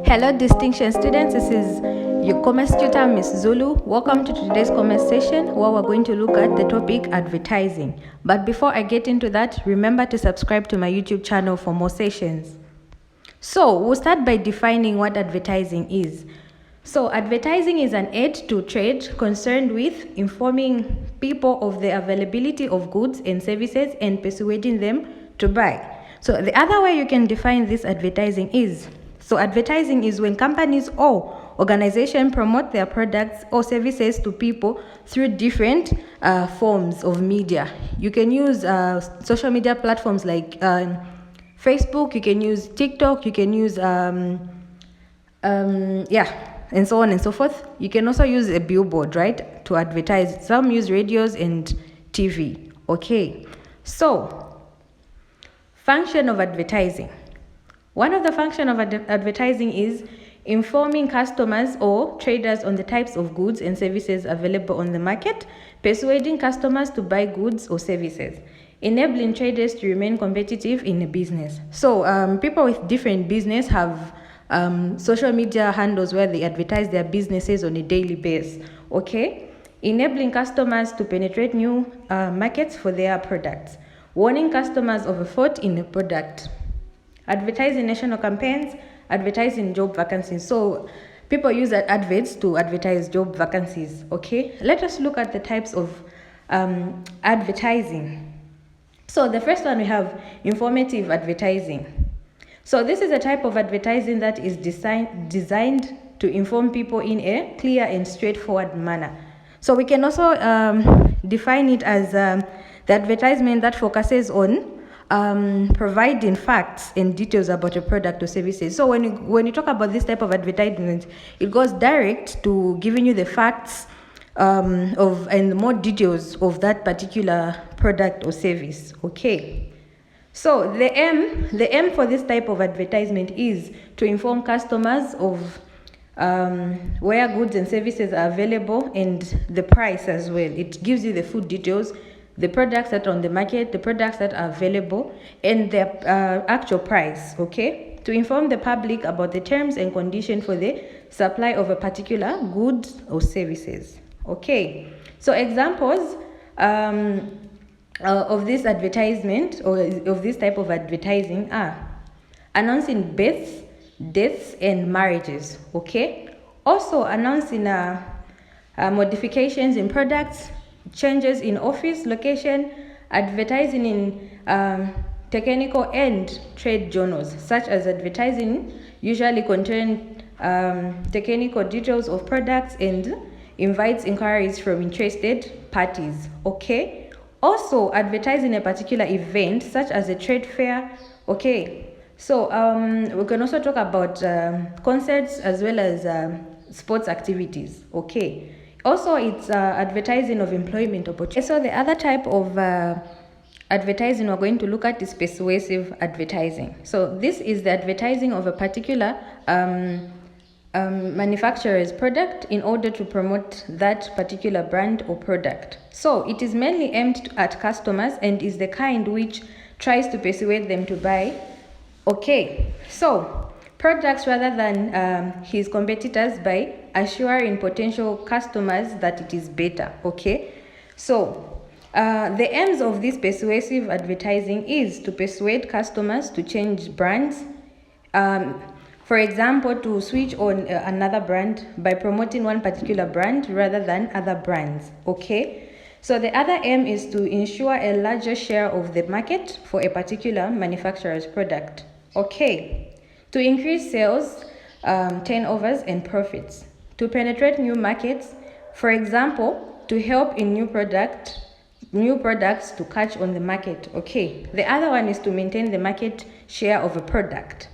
Hello, distinction students. This is your commerce tutor, Miss Zulu. Welcome to today's commerce session where we're going to look at the topic advertising. But before I get into that, remember to subscribe to my YouTube channel for more sessions. So we'll start by defining what advertising is. So advertising is an aid to trade concerned with informing people of the availability of goods and services and persuading them to buy. So the other way you can define this advertising is, so advertising is when companies or organizations promote their products or services to people through different forms of media. You can use social media platforms like Facebook, you can use TikTok, you can use and so on and so forth. You can also use a billboard, right, to advertise. Some use radios and TV. Okay, so function of advertising. One of the functions of advertising is informing customers or traders on the types of goods and services available on the market, persuading customers to buy goods or services, enabling traders to remain competitive in a business. So people with different business have social media handles where they advertise their businesses on a daily basis. Okay, enabling customers to penetrate new markets for their products, warning customers of a fault in a product, advertising national campaigns, advertising job vacancies. So people use adverts to advertise job vacancies. Okay, let us look at the types of advertising. So the first one, we have informative advertising. So this is a type of advertising that is designed to inform people in a clear and straightforward manner. So we can also define it as the advertisement that focuses on providing facts and details about a product or services. So when you talk about this type of advertisement, it goes direct to giving you the facts and more details of that particular product or service. Okay. So the aim for this type of advertisement is to inform customers of where goods and services are available and the price as well. It gives you the full details, the products that are on the market, the products that are available, and their actual price. Okay, to inform the public about the terms and conditions for the supply of a particular goods or services. Okay, so examples of this advertisement or of this type of advertising are announcing births, deaths, and marriages. Okay, also announcing modifications in products, changes in office location, advertising in technical and trade journals, such as advertising usually contain technical details of products and invites inquiries from interested parties. Okay, also advertising a particular event such as a trade fair. Okay, so we can also talk about concerts as well as sports activities. Okay, also it's advertising of employment opportunities. So the other type of advertising we're going to look at is persuasive advertising. So this is the advertising of a particular manufacturer's product in order to promote that particular brand or product. So it is mainly aimed at customers and is the kind which tries to persuade them to buy. Okay, so products rather than his competitors by assuring potential customers that it is better. Okay, so the aims of this persuasive advertising is to persuade customers to change brands. For example, to switch on another brand by promoting one particular brand rather than other brands. Okay, so the other aim is to ensure a larger share of the market for a particular manufacturer's product. Okay, to increase sales, turnovers, and profits, to penetrate new markets. For example, to help in new products to catch on the market. Okay, the other one is to maintain the market share of a product.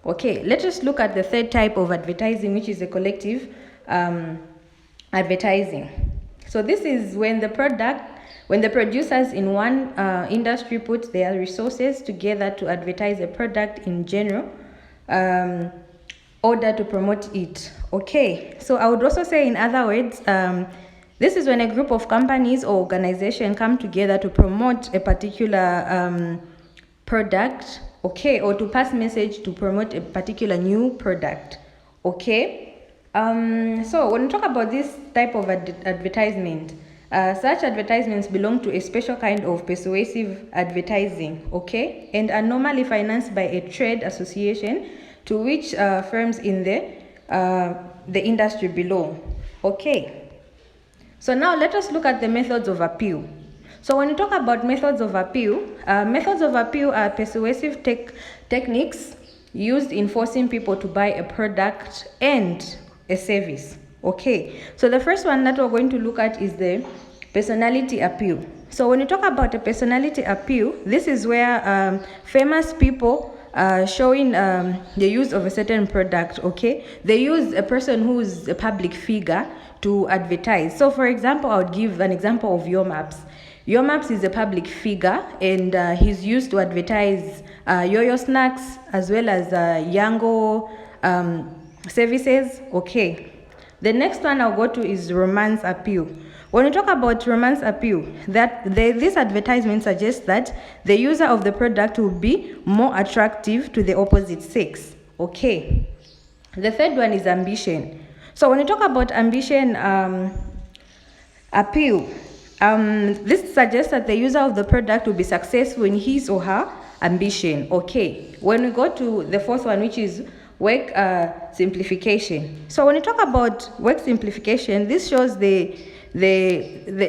Okay, let us look at the third type of advertising, which is a collective advertising. So this is when the producers in one industry put their resources together to advertise a product in general order to promote it. Okay, so I would also say, in other words, This is when a group of companies or organization come together to promote a particular product, okay, or to pass message to promote a particular new product, okay. So when we talk about this type of advertisement, such advertisements belong to a special kind of persuasive advertising, okay, and are normally financed by a trade association to which firms in the industry belong, okay. So now let us look at the methods of appeal. So when you talk about methods of appeal are persuasive techniques used in forcing people to buy a product and a service, okay. So the first one that we're going to look at is the personality appeal. So when you talk about a personality appeal, this is where famous people showing the use of a certain product, okay. They use a person who is a public figure to advertise. So for example, I would give an example of Your Maps. Your Maps is a public figure, and he's used to advertise Yo-Yo snacks as well as Yango services, okay. The next one I'll go to is romance appeal. When we talk about romance appeal, this advertisement suggests that the user of the product will be more attractive to the opposite sex, okay. The third one is ambition. So when you talk about ambition appeal, this suggests that the user of the product will be successful in his or her ambition, okay. When we go to the fourth one, which is work simplification. So when you talk about work simplification, this shows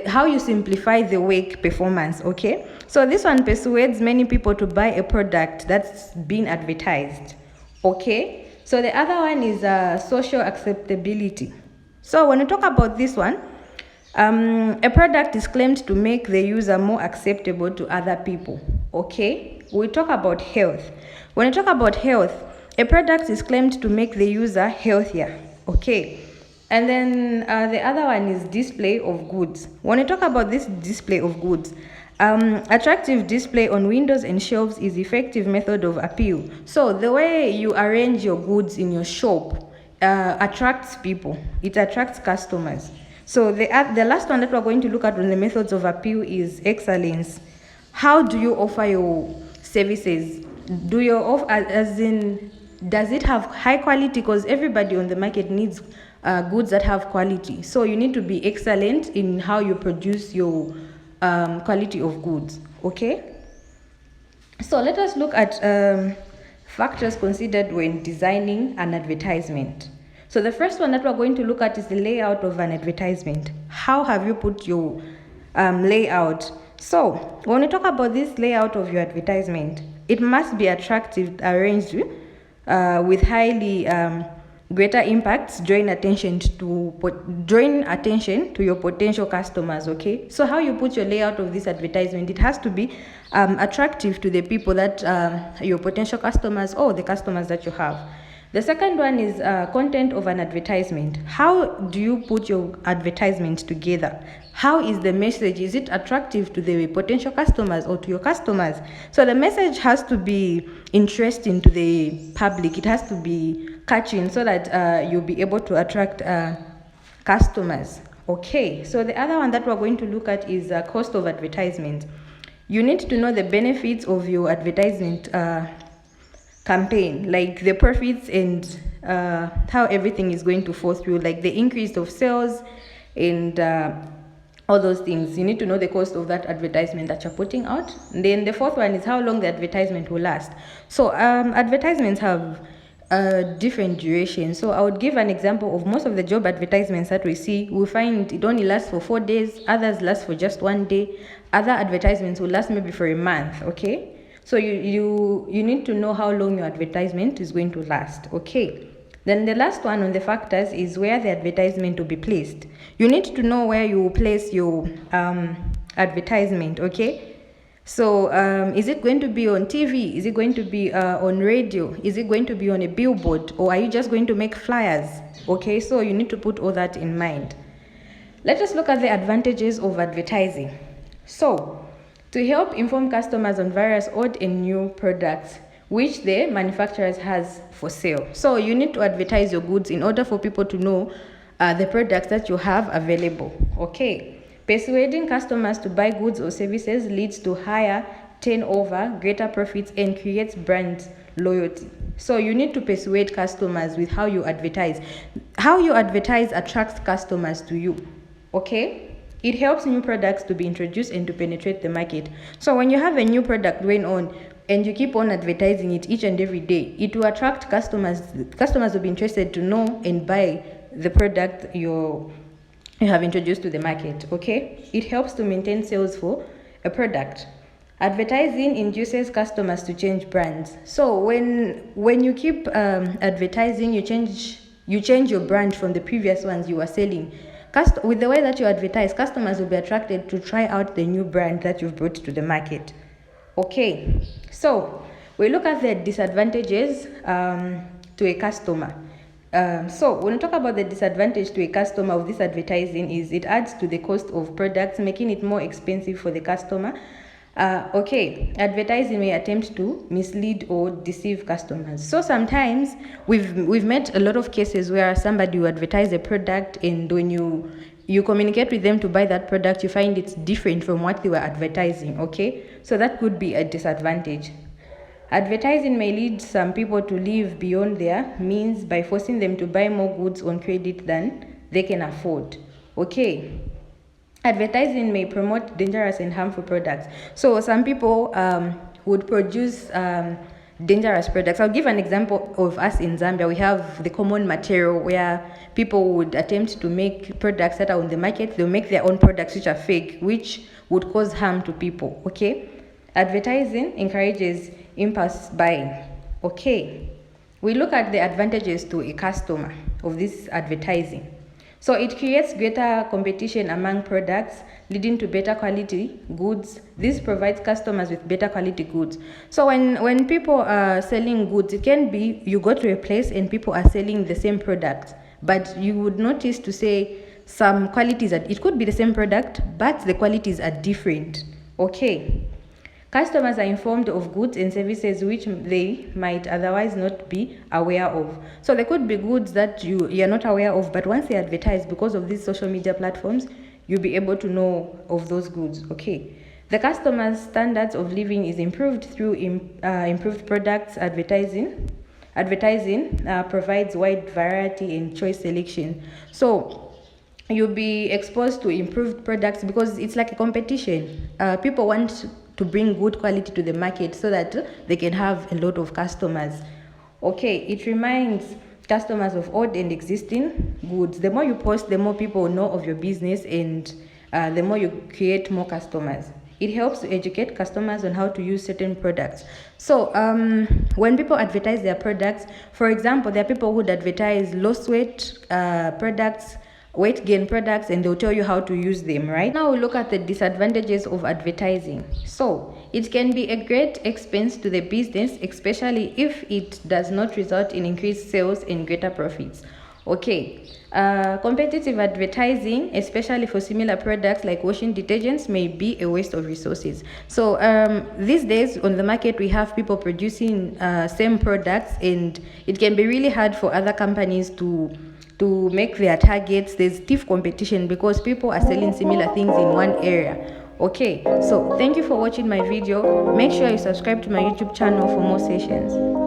how you simplify the work performance, okay. So this one persuades many people to buy a product that's been advertised, okay. So the other one is social acceptability. So when you talk about this one, a product is claimed to make the user more acceptable to other people, okay. We talk about health. When you talk about health, a product is claimed to make the user healthier, okay. And then the other one is display of goods. When you talk about this display of goods, attractive display on windows and shelves is effective method of appeal. So the way you arrange your goods in your shop attracts people. It attracts customers. So the last one that we're going to look at on the methods of appeal is excellence. How do you offer your services? Do you offer, as in, does it have high quality? Because everybody on the market needs goods that have quality. So you need to be excellent in how you produce your quality of goods, okay. So let us look at factors considered when designing an advertisement. So the first one that we're going to look at is the layout of an advertisement. How have you put your layout? So when we talk about this layout of your advertisement, it must be attractive, arranged with highly greater impacts, drawing attention to your potential customers, okay. So how you put your layout of this advertisement, it has to be attractive to the people that your potential customers or the customers that you have. The second one is content of an advertisement. How do you put your advertisement together? How is the message? Is it attractive to the potential customers or to your customers? So the message has to be interesting to the public. It has to be catching so that you'll be able to attract customers. Okay, so the other one that we're going to look at is cost of advertisement. You need to know the benefits of your advertisement campaign, like the profits and how everything is going to fall through, like the increase of sales and all those things. You need to know the cost of that advertisement that you're putting out. And then the fourth one is how long the advertisement will last. So advertisements have different duration. So I would give an example of most of the job advertisements that we see. We find it only lasts for 4 days, others last for just 1 day, other advertisements will last maybe for a month, okay. So you need to know how long your advertisement is going to last, okay. Then the last one on the factors is where the advertisement will be placed. You need to know where you will place your advertisement, okay. So is it going to be on TV? Is it going to be on radio? Is it going to be on a billboard? Or are you just going to make flyers? Okay, so you need to put all that in mind. Let us look at the advantages of advertising. So to help inform customers on various old and new products which the manufacturers has for sale. So you need to advertise your goods in order for people to know the products that you have available, Okay, persuading customers to buy goods or services leads to higher turnover, greater profits, and creates brand loyalty. So you need to persuade customers with how you advertise. How you advertise attracts customers to you. Okay, it helps new products to be introduced and to penetrate the market. So when you have a new product going on and you keep on advertising it each and every day, it will attract customers. Customers will be interested to know and buy the product you have introduced to the market. Okay, it helps to maintain sales for a product. Advertising induces customers to change brands. So when you keep advertising, you change your brand from the previous ones you were selling. With the way that you advertise, customers will be attracted to try out the new brand that you've brought to the market. Okay, so we look at the disadvantages to a customer. So when we talk about the disadvantage to a customer of this advertising is it adds to the cost of products, making it more expensive for the customer. Okay, advertising may attempt to mislead or deceive customers. So sometimes we've met a lot of cases where somebody will advertise a product, and when you communicate with them to buy that product, you find it's different from what they were advertising. Okay, so that could be a disadvantage. Advertising may lead some people to live beyond their means by forcing them to buy more goods on credit than they can afford. Okay. Advertising may promote dangerous and harmful products. So some people would produce dangerous products. I'll give an example of us in Zambia. We have the common material where people would attempt to make products that are on the market. They'll make their own products which are fake, which would cause harm to people. Okay. Advertising encourages impulse buying. Okay. We look at the advantages to a customer of this advertising. So it creates greater competition among products, leading to better quality goods. This provides customers with better quality goods. So when people are selling goods, it can be you go to a place and people are selling the same product, but you would notice to say some qualities, it could be the same product, but the qualities are different. Okay. Customers are informed of goods and services which they might otherwise not be aware of. So there could be goods that you're not aware of, but once they advertise because of these social media platforms, you'll be able to know of those goods. Okay. The customer's standards of living is improved through improved products. Advertising provides wide variety and choice selection. So you'll be exposed to improved products because it's like a competition. People want to bring good quality to the market so that they can have a lot of customers. Okay, it reminds customers of old and existing goods. The more you post, the more people know of your business, and the more you create more customers. It helps to educate customers on how to use certain products. So when people advertise their products, for example, there are people who would advertise lost weight products, weight gain products, and they'll tell you how to use them. Right now, we look at the disadvantages of advertising. So it can be a great expense to the business, especially if it does not result in increased sales and greater profits. Okay, competitive advertising, especially for similar products like washing detergents, may be a waste of resources. So these days on the market, we have people producing same products, and it can be really hard for other companies to make their targets. There's stiff competition because people are selling similar things in one area. Okay, so thank you for watching my video. Make sure you subscribe to my YouTube channel for more sessions.